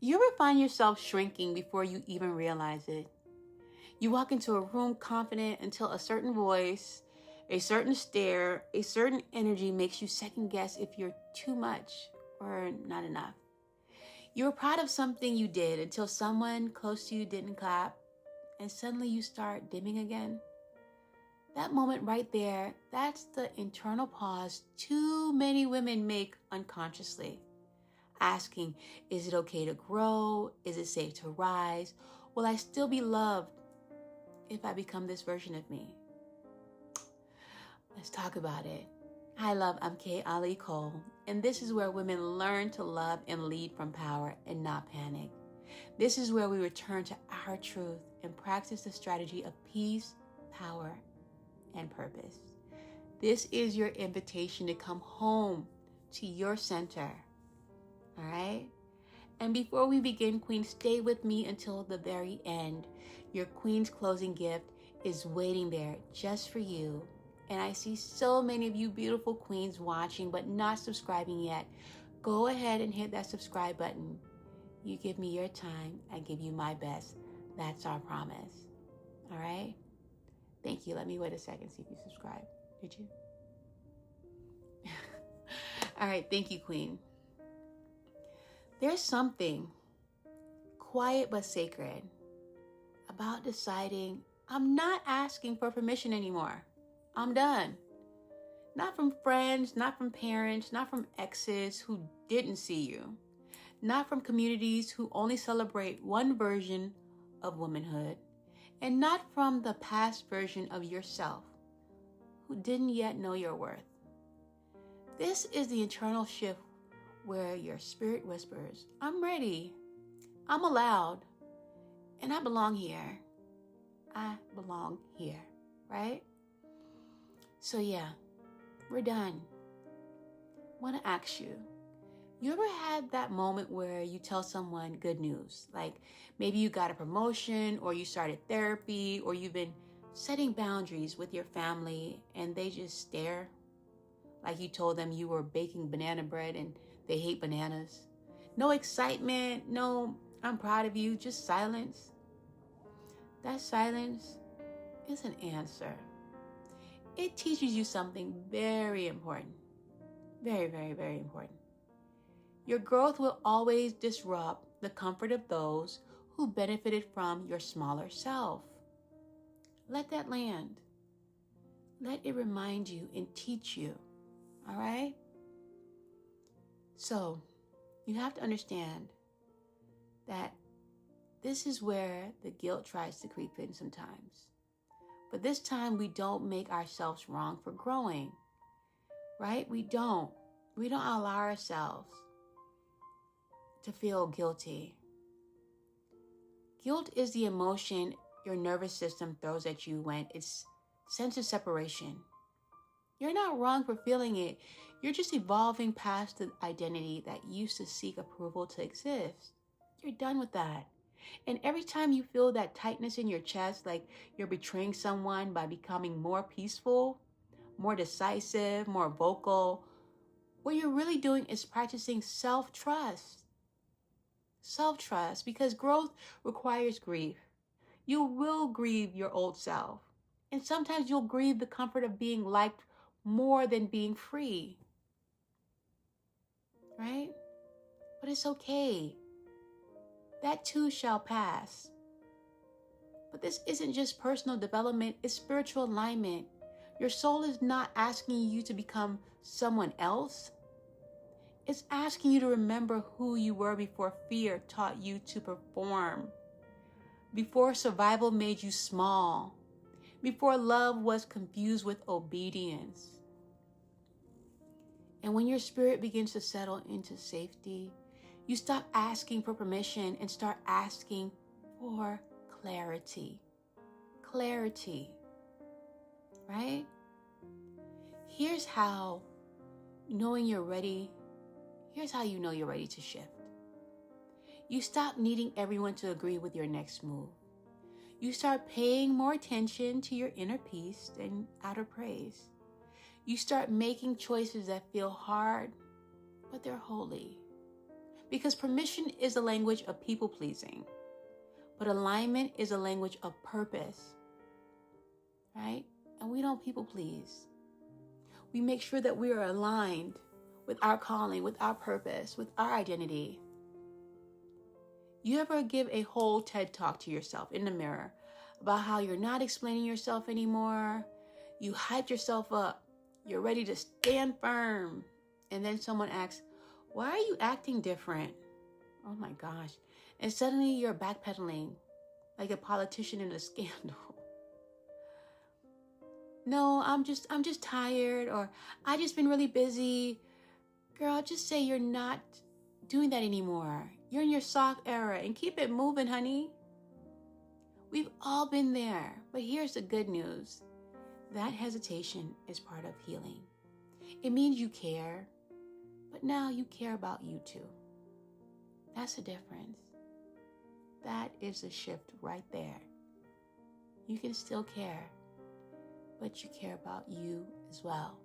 You ever find yourself shrinking before you even realize it? You walk into a room confident until a certain voice, a certain stare, a certain energy makes you second guess if you're too much or not enough. You were proud of something you did until someone close to you didn't clap, and suddenly you start dimming again. That moment right there, that's the internal pause too many women make unconsciously. Asking, is it okay to grow? Is it safe to rise? Will I still be loved if I become this version of me? Let's talk about it. Hi, love. I'm Kay Ali Cole, and this is where women learn to love and lead from power and not panic. This is where we return to our truth and practice the strategy of peace, power, and purpose. This is your invitation to come home to your center. All right? And before we begin, Queen, stay with me until the very end. Your Queen's closing gift is waiting there just for you. And I see so many of you beautiful queens watching but not subscribing yet. Go ahead and hit that subscribe button. You give me your time, I give you my best. That's our promise. All right? Thank you. Let me wait a second, see if you subscribe. Did you? All right. Thank you, Queen. There's something quiet but sacred about deciding I'm not asking for permission anymore. I'm done. Not from friends, not from parents, not from exes who didn't see you, not from communities who only celebrate one version of womanhood, and not from the past version of yourself who didn't yet know your worth. This is the internal shift where your spirit whispers, I'm ready, I'm allowed, and I belong here. I belong here, right? So yeah, we're done. I want to ask you, you ever had that moment where you tell someone good news? Like maybe you got a promotion or you started therapy or you've been setting boundaries with your family and they just stare like you told them you were baking banana bread and they hate bananas. No excitement, no I'm proud of you, just silence. That silence is an answer. It teaches you something very important. Very, very, very important. Your growth will always disrupt the comfort of those who benefited from your smaller self. Let that land. Let it remind you and teach you. All right? So, you have to understand that this is where the guilt tries to creep in sometimes. But this time we don't make ourselves wrong for growing, right? We don't allow ourselves to feel guilty. Guilt is the emotion your nervous system throws at you when it's sense of separation. You're not wrong for feeling it. You're just evolving past the identity that used to seek approval to exist. You're done with that. And every time you feel that tightness in your chest, like you're betraying someone by becoming more peaceful, more decisive, more vocal, what you're really doing is practicing self-trust. Self-trust, because growth requires grief. You will grieve your old self. And sometimes you'll grieve the comfort of being liked more than being free. Right? But it's okay. That too shall pass. But this isn't just personal development, it's spiritual alignment. Your soul is not asking you to become someone else. It's asking you to remember who you were before fear taught you to perform. Before survival made you small. Before love was confused with obedience. And when your spirit begins to settle into safety, you stop asking for permission and start asking for clarity. Clarity. Right? Here's how knowing you're ready, here's how you know you're ready to shift. You stop needing everyone to agree with your next move. You start paying more attention to your inner peace than outer praise. You start making choices that feel hard, but they're holy. Because permission is a language of people pleasing, but alignment is a language of purpose, right? And we don't people please. We make sure that we are aligned with our calling, with our purpose, with our identity. You ever give a whole TED talk to yourself in the mirror about how you're not explaining yourself anymore? You hyped yourself up. You're ready to stand firm. And then someone asks, why are you acting different? Oh my gosh. And suddenly you're backpedaling like a politician in a scandal. No, I'm just tired, or I just been really busy. Girl, just say you're not doing that anymore. You're in your soft era and keep it moving, honey. We've all been there, but here's the good news. That hesitation is part of healing. It means you care, but now you care about you too. That's the difference. That is the shift right there. You can still care, but you care about you as well.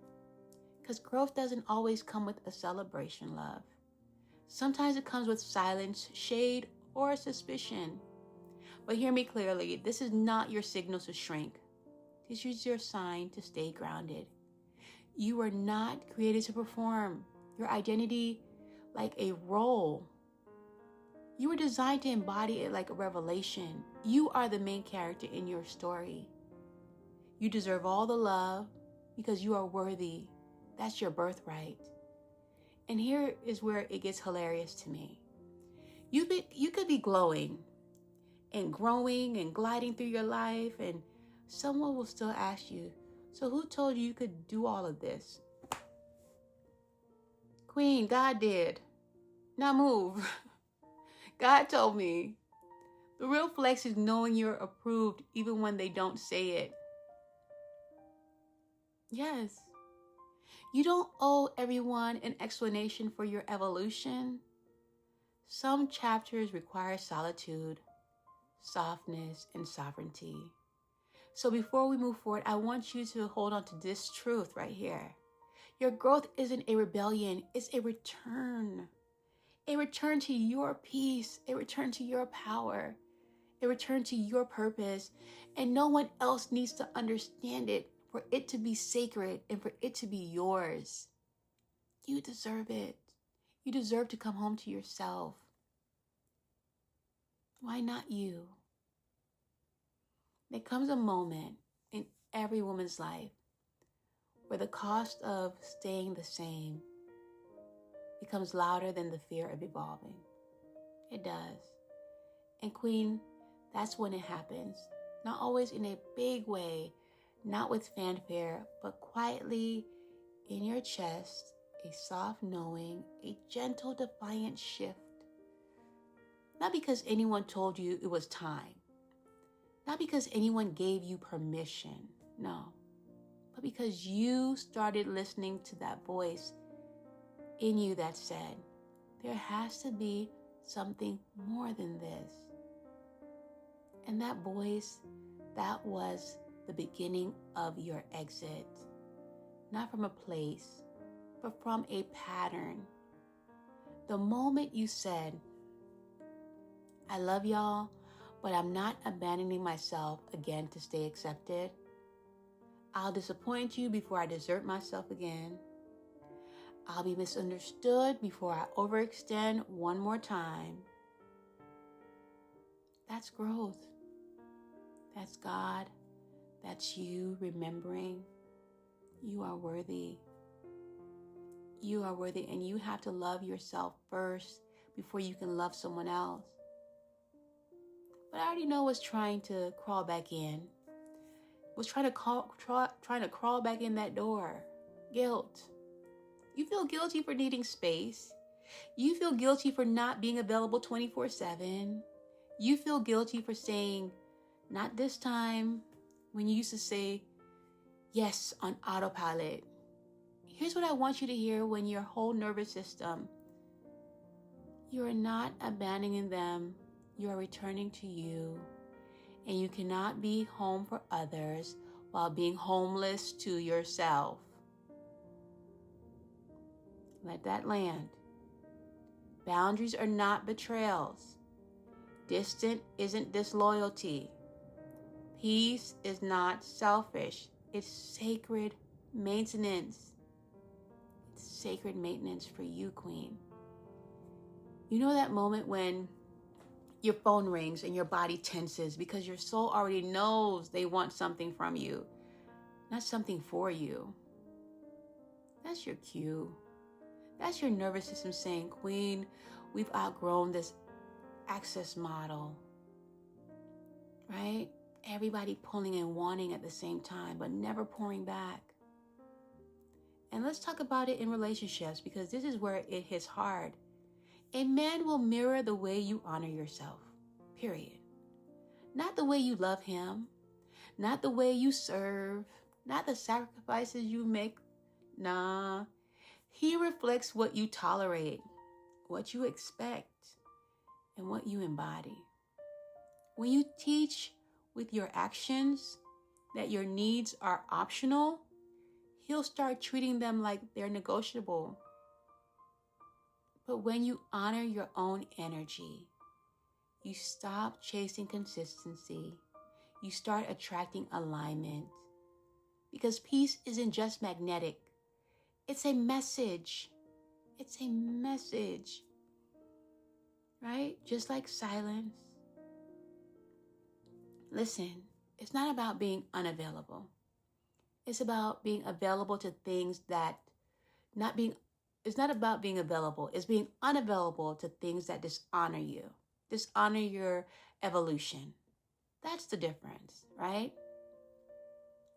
Because growth doesn't always come with a celebration, love. Sometimes it comes with silence, shade, or suspicion. But hear me clearly, this is not your signal to shrink. This is your sign to stay grounded. You are not created to perform your identity like a role. You were designed to embody it like a revelation. You are the main character in your story. You deserve all the love because you are worthy. That's your birthright. And here is where it gets hilarious to me. You could be glowing and growing and gliding through your life, and someone will still ask you, so who told you could do all of this? Queen, God did. Now move. God told me. The real flex is knowing you're approved even when they don't say it. Yes. You don't owe everyone an explanation for your evolution. Some chapters require solitude, softness, and sovereignty. So before we move forward, I want you to hold on to this truth right here. Your growth isn't a rebellion, it's a return. A return to your peace, a return to your power, a return to your purpose. And no one else needs to understand it for it to be sacred and for it to be yours. You deserve it. You deserve to come home to yourself. Why not you? There comes a moment in every woman's life where the cost of staying the same becomes louder than the fear of evolving. It does. And Queen, that's when it happens. Not always in a big way, not with fanfare, but quietly in your chest, a soft knowing, a gentle defiant shift. Not because anyone told you it was time. Not because anyone gave you permission. No. But because you started listening to that voice in you that said, there has to be something more than this. And that voice, that was the beginning of your exit. Not from a place, but from a pattern. The moment you said, I love y'all, but I'm not abandoning myself again to stay accepted. I'll disappoint you before I desert myself again. I'll be misunderstood before I overextend one more time. That's growth. That's God. That's you remembering you are worthy. You are worthy, and you have to love yourself first before you can love someone else. But I already know what's trying to crawl back in. What's trying to crawl back in that door. Guilt. You feel guilty for needing space. You feel guilty for not being available 24/7. You feel guilty for saying, not this time, when you used to say yes on autopilot. Here's what I want you to hear when your whole nervous system, you are not abandoning them. You are returning to you. And you cannot be home for others while being homeless to yourself. Let that land. Boundaries are not betrayals. Distant isn't disloyalty. Peace is not selfish. It's sacred maintenance. It's sacred maintenance for you, Queen. You know that moment when your phone rings and your body tenses because your soul already knows they want something from you, not something for you. That's your cue. That's your nervous system saying, Queen, we've outgrown this access model, right? Everybody pulling and wanting at the same time, but never pouring back. And let's talk about it in relationships, because this is where it hits hard. A man will mirror the way you honor yourself, period. Not the way you love him, not the way you serve, not the sacrifices you make. Nah, he reflects what you tolerate, what you expect, and what you embody. When you teach with your actions that your needs are optional, he'll start treating them like they're negotiable. But when you honor your own energy, you stop chasing consistency. You start attracting alignment. Because peace isn't just magnetic. It's a message. It's a message. Right? Just like silence. Listen, it's not about being unavailable. It's about being available to things that it's not about being available. It's being unavailable to things that dishonor you, dishonor your evolution. That's the difference, right?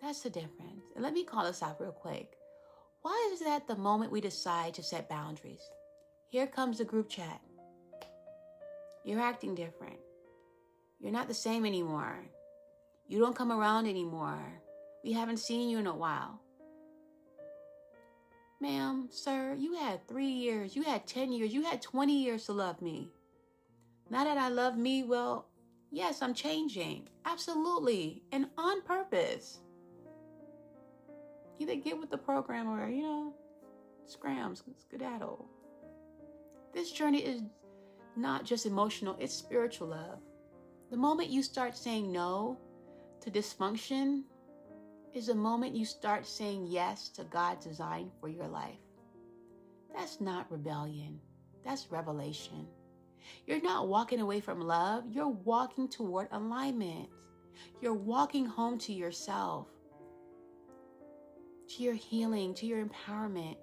That's the difference. And let me call this out real quick. Why is that the moment we decide to set boundaries? Here comes the group chat. You're acting different. You're not the same anymore. You don't come around anymore. We haven't seen you in a while. Ma'am, sir, you had 3 years, you had 10 years, you had 20 years to love me. Now that I love me, well, yes, I'm changing. Absolutely. And on purpose. Either get with the program or, scram, skedaddle. This journey is not just emotional, it's spiritual love. The moment you start saying no to dysfunction is the moment you start saying yes to God's design for your life. That's not rebellion. That's revelation. You're not walking away from love. You're walking toward alignment. You're walking home to yourself, to your healing, to your empowerment.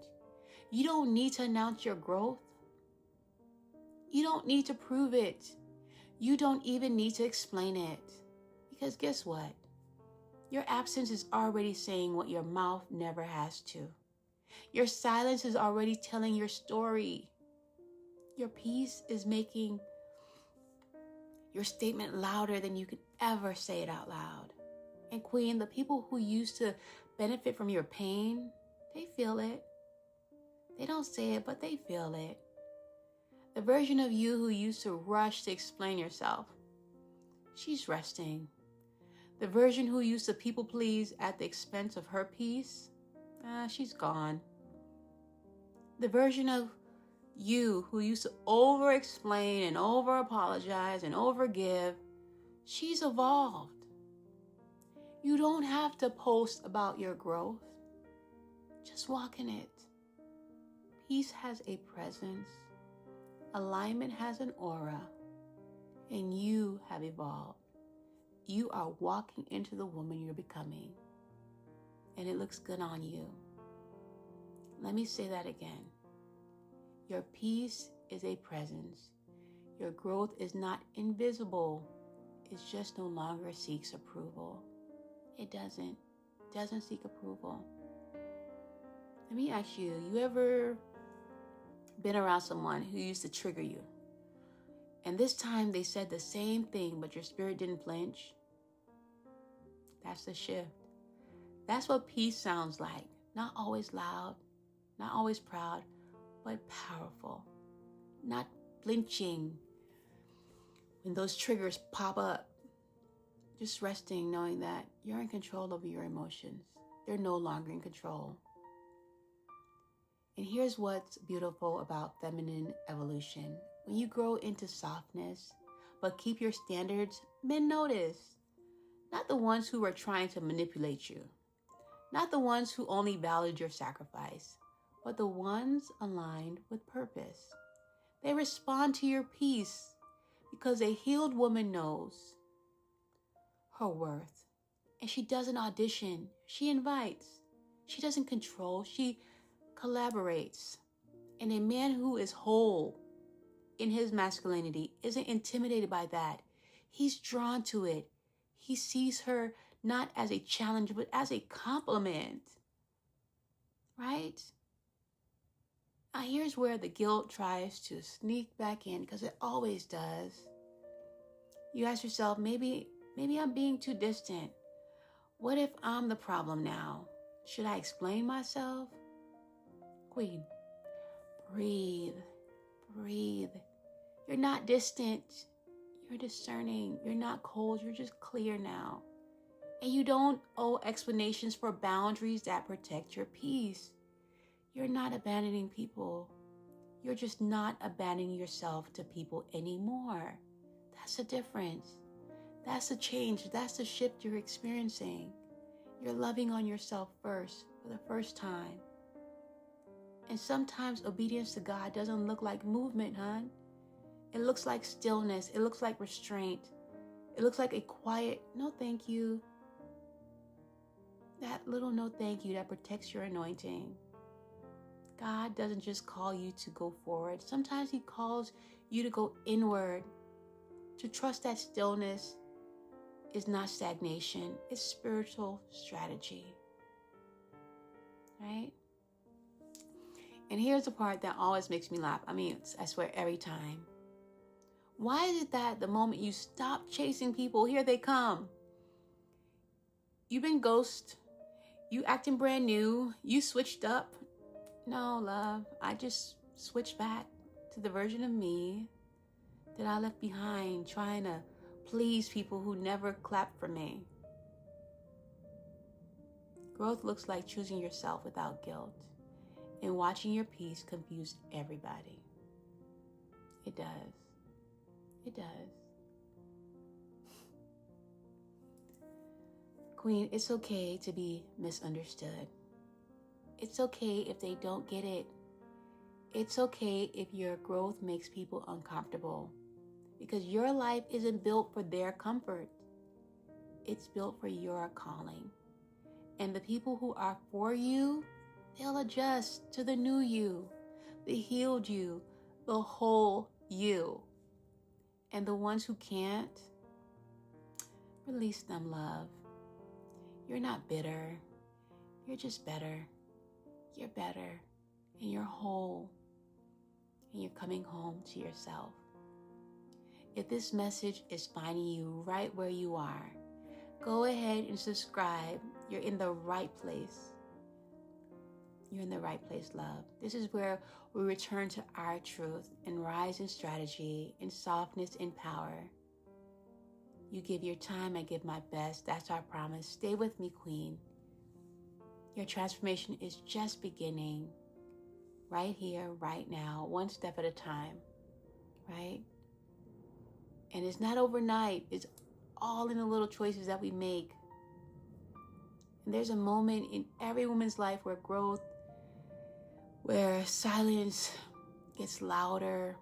You don't need to announce your growth. You don't need to prove it. You don't even need to explain it. Because guess what? Your absence is already saying what your mouth never has to. Your silence is already telling your story. Your peace is making your statement louder than you could ever say it out loud. And Queen, the people who used to benefit from your pain, they feel it. They don't say it, but they feel it. The version of you who used to rush to explain yourself, she's resting. The version who used to people please at the expense of her peace, she's gone. The version of you who used to over-explain and over-apologize and over-give, she's evolved. You don't have to post about your growth. Just walk in it. Peace has a presence. Alignment has an aura. And you have evolved. You are walking into the woman you're becoming. And it looks good on you. Let me say that again. Your peace is a presence. Your growth is not invisible. It just no longer seeks approval. It doesn't seek approval. Let me ask you, you ever been around someone who used to trigger you? And this time they said the same thing, but your spirit didn't flinch? That's the shift. That's what peace sounds like. Not always loud, not always proud, but powerful. Not flinching when those triggers pop up. Just resting, knowing that you're in control over your emotions. They're no longer in control. And here's what's beautiful about feminine evolution. When you grow into softness, but keep your standards, men notice. Not the ones who are trying to manipulate you. Not the ones who only valued your sacrifice, but the ones aligned with purpose. They respond to your peace because a healed woman knows her worth. And she doesn't audition. She invites. She doesn't control. She collaborates. And a man who is whole in his masculinity isn't intimidated by that. He's drawn to it. He sees her not as a challenge, but as a compliment. Right? Now here's where the guilt tries to sneak back in, because it always does. You ask yourself, maybe I'm being too distant. What if I'm the problem now? Should I explain myself? Queen, breathe. You're not distant. You're discerning. You're not cold. You're just clear now. And you don't owe explanations for boundaries that protect your peace. You're not abandoning people. You're just not abandoning yourself to people anymore. That's the difference. That's the change. That's the shift you're experiencing. You're loving on yourself first for the first time. And sometimes obedience to God doesn't look like movement, hon. It looks like stillness. It looks like restraint. It looks like a quiet, no thank you. That little no thank you that protects your anointing. God doesn't just call you to go forward. Sometimes he calls you to go inward, to trust that stillness is not stagnation. It's spiritual strategy. Right? And here's the part that always makes me laugh. I swear every time. Why is it that the moment you stop chasing people, here they come? You've been ghost. You acting brand new. You switched up. No, love. I just switched back to the version of me that I left behind, trying to please people who never clapped for me. Growth looks like choosing yourself without guilt and watching your peace confuse everybody. It does. It does. Queen, it's okay to be misunderstood. It's okay if they don't get it. It's okay if your growth makes people uncomfortable, because your life isn't built for their comfort. It's built for your calling. And the people who are for you, they'll adjust to the new you, the healed you, the whole you. And the ones who can't, release them, love. You're not bitter. You're just better. You're better. And you're whole. And you're coming home to yourself. If this message is finding you right where you are, go ahead and subscribe. You're in the right place. You're in the right place, love. This is where we return to our truth and rise in strategy, in softness, in power. You give your time, I give my best. That's our promise. Stay with me, Queen. Your transformation is just beginning. Right here, right now, one step at a time. Right? And it's not overnight. It's all in the little choices that we make. And there's a moment in every woman's life where silence gets louder,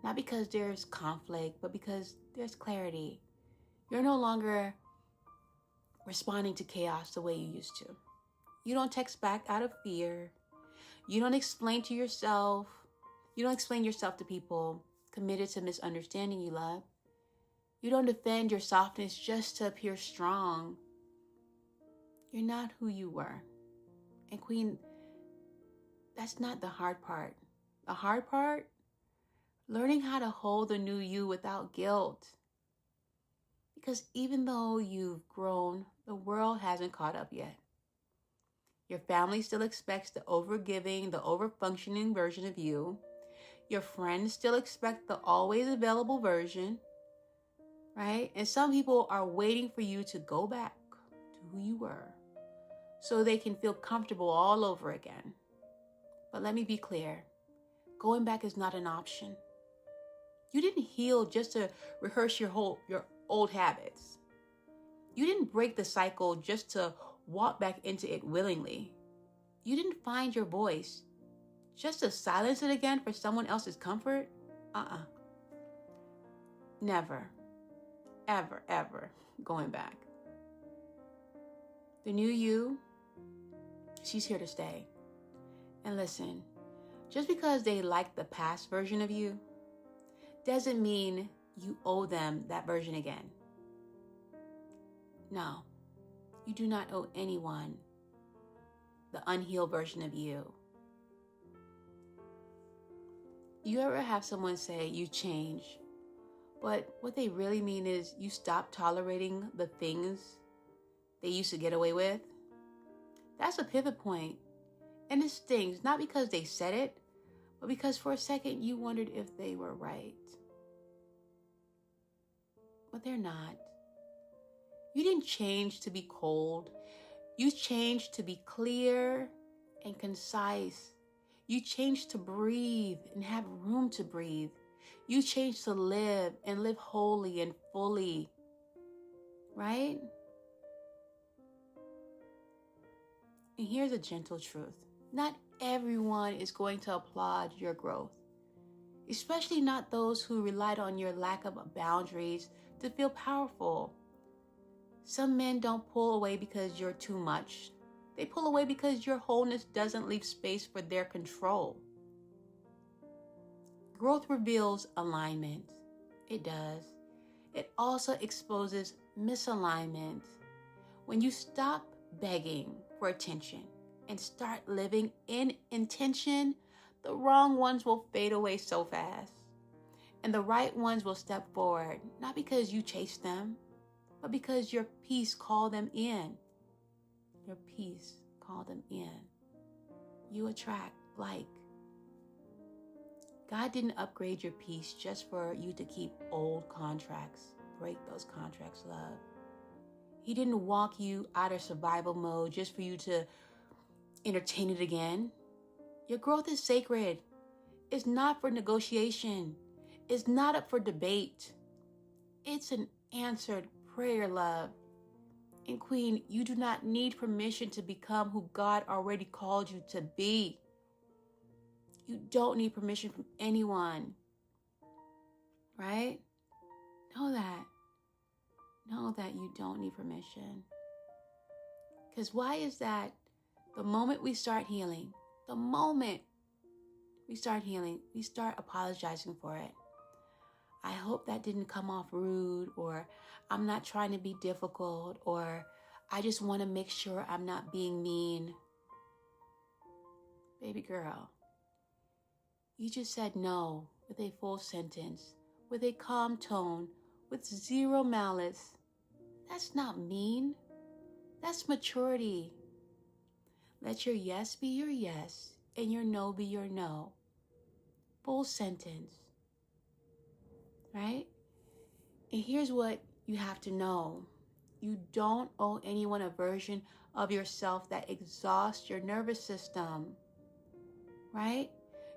not because there's conflict, but because there's clarity. You're no longer responding to chaos the way you used to. You don't text back out of fear. You don't explain yourself to people committed to misunderstanding you, love. You don't defend your softness just to appear strong. You're not who you were. And Queen, that's not the hard part. The hard part, learning how to hold the new you without guilt. Because even though you've grown, the world hasn't caught up yet. Your family still expects the overgiving, the overfunctioning version of you. Your friends still expect the always available version, right? And some people are waiting for you to go back to who you were so they can feel comfortable all over again. But let me be clear. Going back is not an option. You didn't heal just to rehearse your old habits. You didn't break the cycle just to walk back into it willingly. You didn't find your voice just to silence it again for someone else's comfort. Never, ever, ever going back. The new you, she's here to stay. And listen, just because they like the past version of you doesn't mean you owe them that version again. No, you do not owe anyone the unhealed version of you. You ever have someone say you change, but what they really mean is you stop tolerating the things they used to get away with? That's a pivot point. And it stings, not because they said it, but because for a second you wondered if they were right. But they're not. You didn't change to be cold. You changed to be clear and concise. You changed to breathe and have room to breathe. You changed to live and live wholly and fully. Right? And here's a gentle truth. Not everyone is going to applaud your growth, especially not those who relied on your lack of boundaries to feel powerful. Some men don't pull away because you're too much. They pull away because your wholeness doesn't leave space for their control. Growth reveals alignment. It does. It also exposes misalignment. When you stop begging for attention and start living in intention, the wrong ones will fade away so fast. And the right ones will step forward, not because you chased them, but because your peace called them in. Your peace called them in. You attract like. God didn't upgrade your peace just for you to keep old contracts. Break those contracts, love. He didn't walk you out of survival mode just for you to entertain it again. Your growth is sacred. It's not for negotiation. It's not up for debate. It's an answered prayer, love. And Queen, you do not need permission to become who God already called you to be. You don't need permission from anyone. Right? Know that. Know that you don't need permission. Because why is that? The moment we start healing, we start apologizing for it. I hope that didn't come off rude, or I'm not trying to be difficult, or I just want to make sure I'm not being mean. Baby girl, you just said no with a full sentence, with a calm tone, with zero malice. That's not mean. That's maturity. Let your yes be your yes and your no be your no. Full sentence. Right? And here's what you have to know. You don't owe anyone a version of yourself that exhausts your nervous system. Right?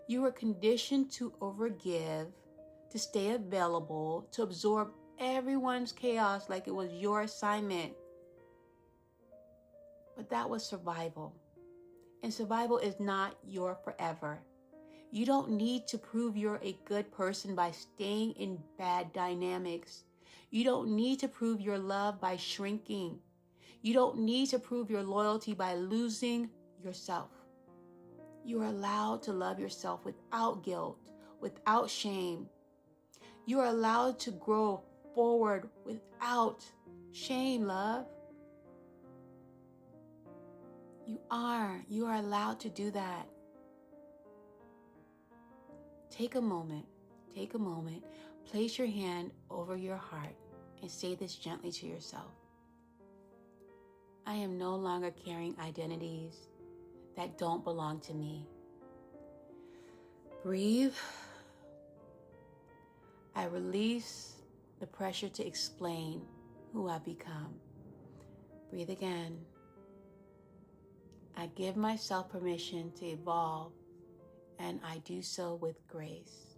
You were conditioned to overgive, to stay available, to absorb everyone's chaos like it was your assignment. But that was survival. And survival is not your forever. You don't need to prove you're a good person by staying in bad dynamics. You don't need to prove your love by shrinking. You don't need to prove your loyalty by losing yourself. You are allowed to love yourself without guilt, without shame. You are allowed to grow forward without shame, love. You are allowed to do that. Take a moment, place your hand over your heart and say this gently to yourself. I am no longer carrying identities that don't belong to me. Breathe. I release the pressure to explain who I've become. Breathe again. I give myself permission to evolve and I do so with grace.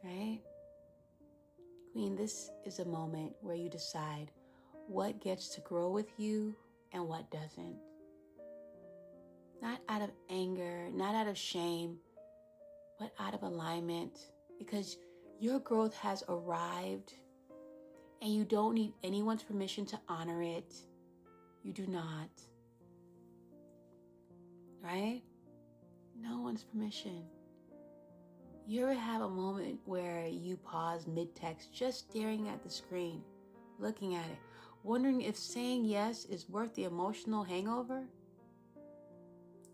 Right? Queen, this is a moment where you decide what gets to grow with you and what doesn't. Not out of anger, not out of shame, but out of alignment, because your growth has arrived and you don't need anyone's permission to honor it. You do not. Right? No one's permission. You ever have a moment where you pause mid-text just staring at the screen, looking at it, wondering if saying yes is worth the emotional hangover?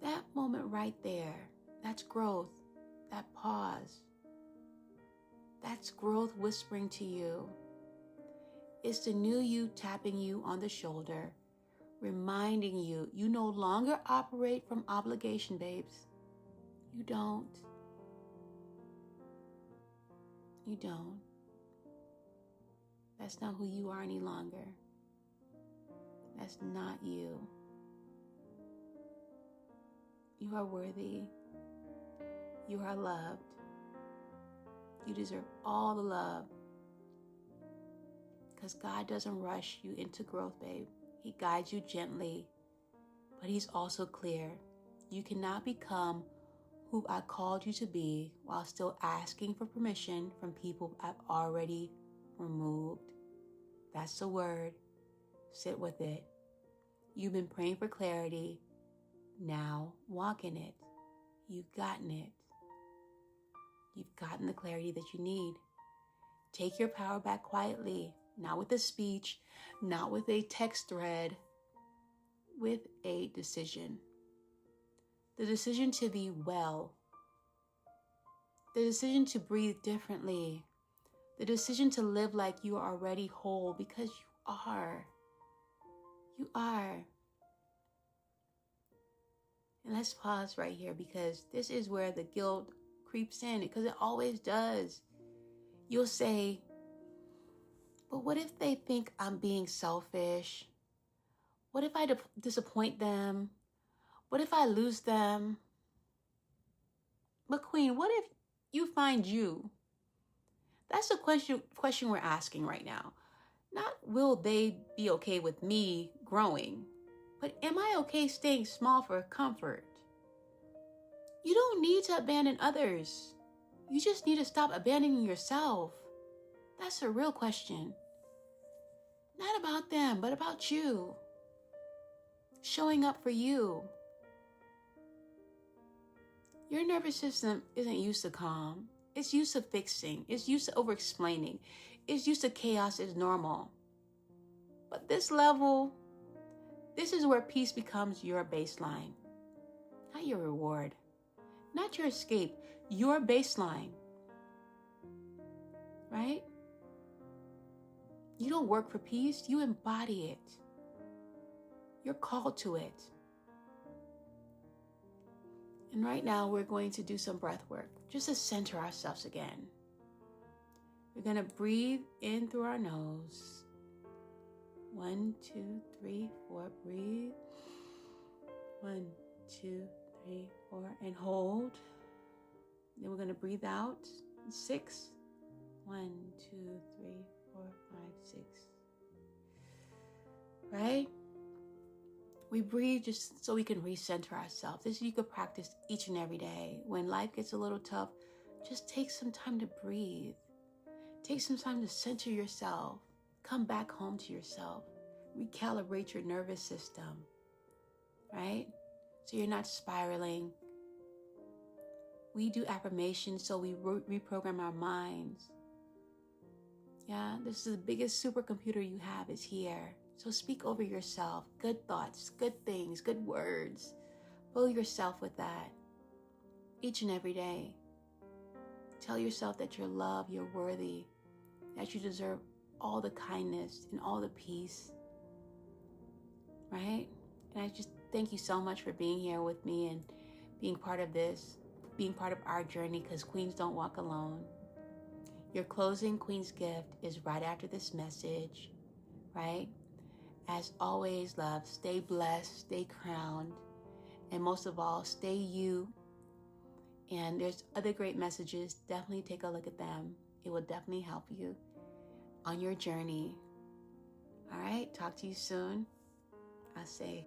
That moment right there, that's growth. That pause, that's growth whispering to you. It's the new you tapping you on the shoulder, reminding you you no longer operate from obligation, babes. You don't. You don't. That's not who you are any longer. That's not you. You are worthy. You are loved. You deserve all the love. Because God doesn't rush you into growth, babe. He guides you gently, but He's also clear. You cannot become who I called you to be while still asking for permission from people I've already removed. That's the word. Sit with it. You've been praying for clarity. Now walk in it. You've gotten it. You've gotten the clarity that you need. Take your power back quietly, not with a speech, not with a text thread, with a decision. The decision to be well. The decision to breathe differently. The decision to live like you are already whole, because you are. You are. And let's pause right here, because this is where the guilt creeps in, because it always does. You'll say, but what if they think I'm being selfish? What if I disappoint them? What if I lose them? But Queen, what if you find you? That's the question we're asking right now. Not will they be okay with me growing, but am I okay staying small for comfort? You don't need to abandon others. You just need to stop abandoning yourself. That's a real question. Not about them, but about you. Showing up for you. Your nervous system isn't used to calm. It's used to fixing. It's used to over-explaining. It's used to chaos is normal. But this level, this is where peace becomes your baseline. Not your reward. Not your escape. Your baseline. Right? You don't work for peace. You embody it. You're called to it. And right now we're going to do some breath work just to center ourselves again. We're going to breathe in through our nose. 1, 2, 3, 4. Breathe. 1, 2, 3, 4. And hold. Then we're going to breathe out. 6. 1, 2, 3, 4, 5, 6. Right? We breathe just so we can recenter ourselves. This you could practice each and every day. When life gets a little tough, just take some time to breathe. Take some time to center yourself. Come back home to yourself. Recalibrate your nervous system. Right? So you're not spiraling. We do affirmations so we reprogram our minds. Yeah, this is the biggest supercomputer you have is here. So speak over yourself. Good thoughts, good things, good words. Fill yourself with that each and every day. Tell yourself that you're loved, you're worthy, that you deserve all the kindness and all the peace. Right? And I just thank you so much for being here with me and being part of this, being part of our journey, because queens don't walk alone. Your closing queen's gift is right after this message, right? As always, love, stay blessed, stay crowned, and most of all, stay you. And there's other great messages. Definitely take a look at them. It will definitely help you on your journey. All right, talk to you soon. I'll say